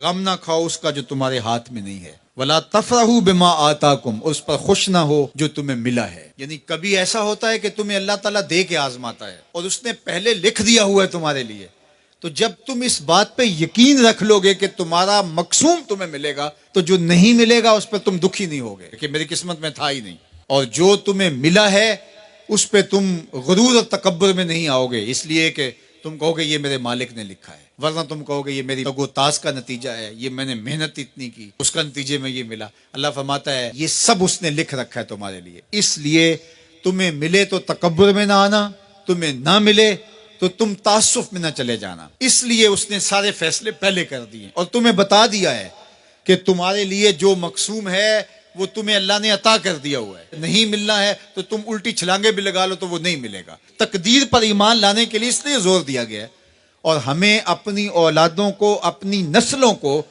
غم نہ کھاؤ اس کا جو تمہارے ہاتھ میں نہیں ہے، ولا تفرحوا بما آتاکم، اس پر خوش نہ ہو جو تمہیں ملا ہے۔ یعنی کبھی ایسا ہوتا ہے کہ تمہیں اللہ تعالیٰ دے کے آزماتا ہے اور اس نے پہلے لکھ دیا ہوا ہے تمہارے لیے، تو جب تم اس بات پہ یقین رکھ لو گے کہ تمہارا مقسوم تمہیں ملے گا، تو جو نہیں ملے گا اس پہ تم دکھی نہیں ہوگے کہ میری قسمت میں تھا ہی نہیں، اور جو تمہیں ملا ہے اس پہ تم غرور اور تکبر میں نہیں آؤ گے، اس لیے کہ تم کہو گے یہ میرے مالک نے لکھا ہے، ورنہ تم کہو گے یہ میری تگ و تاز کا نتیجہ ہے، یہ میں نے محنت اتنی کی اس کا نتیجے میں یہ ملا۔ اللہ فرماتا ہے یہ سب اس نے لکھ رکھا ہے تمہارے لیے، اس لیے تمہیں ملے تو تکبر میں نہ آنا، تمہیں نہ ملے تو تم تعصف میں نہ چلے جانا، اس لیے اس نے سارے فیصلے پہلے کر دیے اور تمہیں بتا دیا ہے کہ تمہارے لیے جو مقسوم ہے وہ تمہیں اللہ نے عطا کر دیا ہوا ہے، نہیں ملنا ہے تو تم الٹی چھلانگے بھی لگا لو تو وہ نہیں ملے گا۔ تقدیر پر ایمان لانے کے لیے اس لیے زور دیا گیا ہے، اور ہمیں اپنی اولادوں کو، اپنی نسلوں کو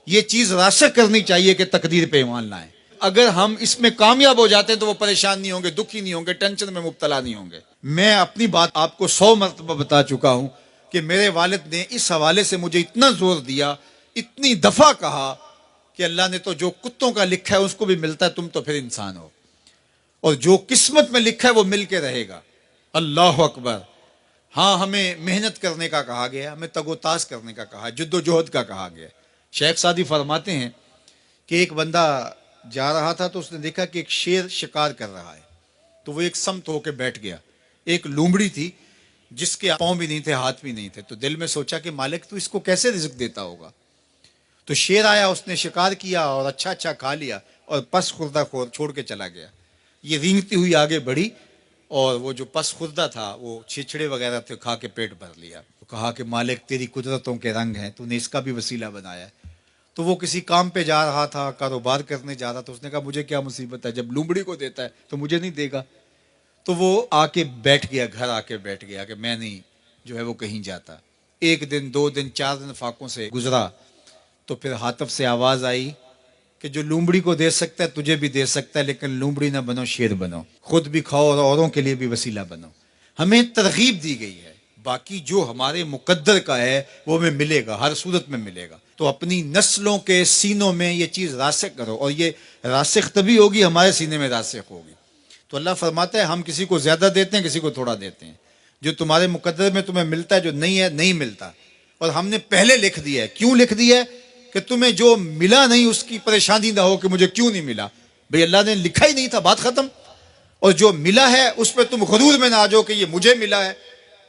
یہ چیز راسخ کرنی چاہیے کہ تقدیر پہ ایمان لائیں۔ اگر ہم اس میں کامیاب ہو جاتے ہیں تو وہ پریشان نہیں ہوں گے، دکھی نہیں ہوں گے، ٹینشن میں مبتلا نہیں ہوں گے۔ میں اپنی بات آپ کو 100 مرتبہ بتا چکا ہوں کہ میرے والد نے اس حوالے سے مجھے اتنا زور دیا، اتنی دفعہ کہا کہ اللہ نے تو جو کتوں کا لکھا ہے اس کو بھی ملتا ہے، تم تو پھر انسان ہو، اور جو قسمت میں لکھا ہے وہ مل کے رہے گا۔ اللہ اکبر۔ ہاں، ہمیں محنت کرنے کا کہا گیا، ہمیں تگ و تاز کرنے کا کہا، جد و جہد کا کہا گیا۔ شیخ سعدی فرماتے ہیں کہ ایک بندہ جا رہا تھا تو اس نے دیکھا کہ ایک شیر شکار کر رہا ہے، تو وہ ایک سمت ہو کے بیٹھ گیا۔ ایک لومڑی تھی جس کے پاؤں بھی نہیں تھے، ہاتھ بھی نہیں تھے، تو دل میں سوچا کہ مالک تو اس کو کیسے رزق دیتا ہوگا۔ تو شیر آیا، اس نے شکار کیا اور اچھا اچھا کھا لیا اور پس خوردہ چھوڑ کے چلا گیا۔ یہ رینگتی ہوئی آگے بڑھی اور وہ جو پس خوردہ تھا وہ چھچڑے وغیرہ تھے، کھا کے پیٹ بھر لیا۔ تو کہا کہ مالک تیری قدرتوں کے رنگ ہیں، تو نے اس کا بھی وسیلہ بنایا ہے۔ تو وہ کسی کام پہ جا رہا تھا، کاروبار کرنے جا رہا تھا، اس نے کہا مجھے کیا مصیبت ہے، جب لومڑی کو دیتا ہے تو مجھے نہیں دے گا۔ تو وہ آ کے بیٹھ گیا، گھر آ کے بیٹھ گیا کہ میں نہیں جو ہے وہ کہیں جاتا۔ ایک دن، 2 دن، 4 دن فاقوں سے گزرا، تو پھر ہاتف سے آواز آئی کہ جو لومڑی کو دے سکتا ہے تجھے بھی دے سکتا ہے، لیکن لومڑی نہ بنو، شیر بنو، خود بھی کھاؤ اور اوروں کے لیے بھی وسیلہ بنو۔ ہمیں ترغیب دی گئی ہے، باقی جو ہمارے مقدر کا ہے وہ ہمیں ملے گا، ہر صورت میں ملے گا۔ تو اپنی نسلوں کے سینوں میں یہ چیز راسخ کرو، اور یہ راسخ تبھی ہوگی ہمارے سینے میں راسخ ہوگی۔ تو اللہ فرماتا ہے ہم کسی کو زیادہ دیتے ہیں، کسی کو تھوڑا دیتے ہیں، جو تمہارے مقدر میں تمہیں ملتا ہے، جو نہیں ہے نہیں ملتا، اور ہم نے پہلے لکھ دیا ہے۔ کیوں لکھ دیا ہے؟ کہ تمہیں جو ملا نہیں اس کی پریشانی نہ ہو کہ مجھے کیوں نہیں ملا، بھئی اللہ نے لکھا ہی نہیں تھا، بات ختم۔ اور جو ملا ہے اس پہ تم غرور میں نہ آ جاؤ کہ یہ مجھے ملا ہے،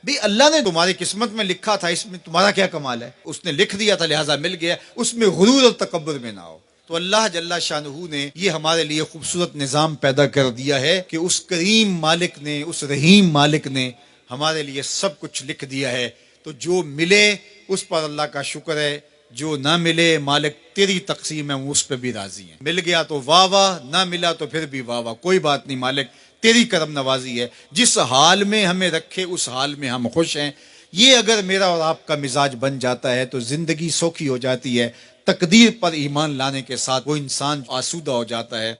بھی اللہ نے تمہاری قسمت میں لکھا تھا، اس میں تمہارا کیا کمال ہے، اس نے لکھ دیا تھا لہٰذا مل گیا، اس میں غرور اور تکبر میں نہ آؤ۔ تو اللہ جل شانہ نے یہ ہمارے لیے خوبصورت نظام پیدا کر دیا ہے کہ اس کریم مالک نے، اس رحیم مالک نے ہمارے لیے سب کچھ لکھ دیا ہے۔ تو جو ملے اس پر اللہ کا شکر ہے، جو نہ ملے مالک تیری تقسیم ہے، اس پہ بھی راضی ہیں۔ مل گیا تو واہ واہ، نہ ملا تو پھر بھی واہ واہ، کوئی بات نہیں، مالک تیری کرم نوازی ہے، جس حال میں ہمیں رکھے اس حال میں ہم خوش ہیں۔ یہ اگر میرا اور آپ کا مزاج بن جاتا ہے تو زندگی سوکھی ہو جاتی ہے۔ تقدیر پر ایمان لانے کے ساتھ وہ انسان آسودہ ہو جاتا ہے۔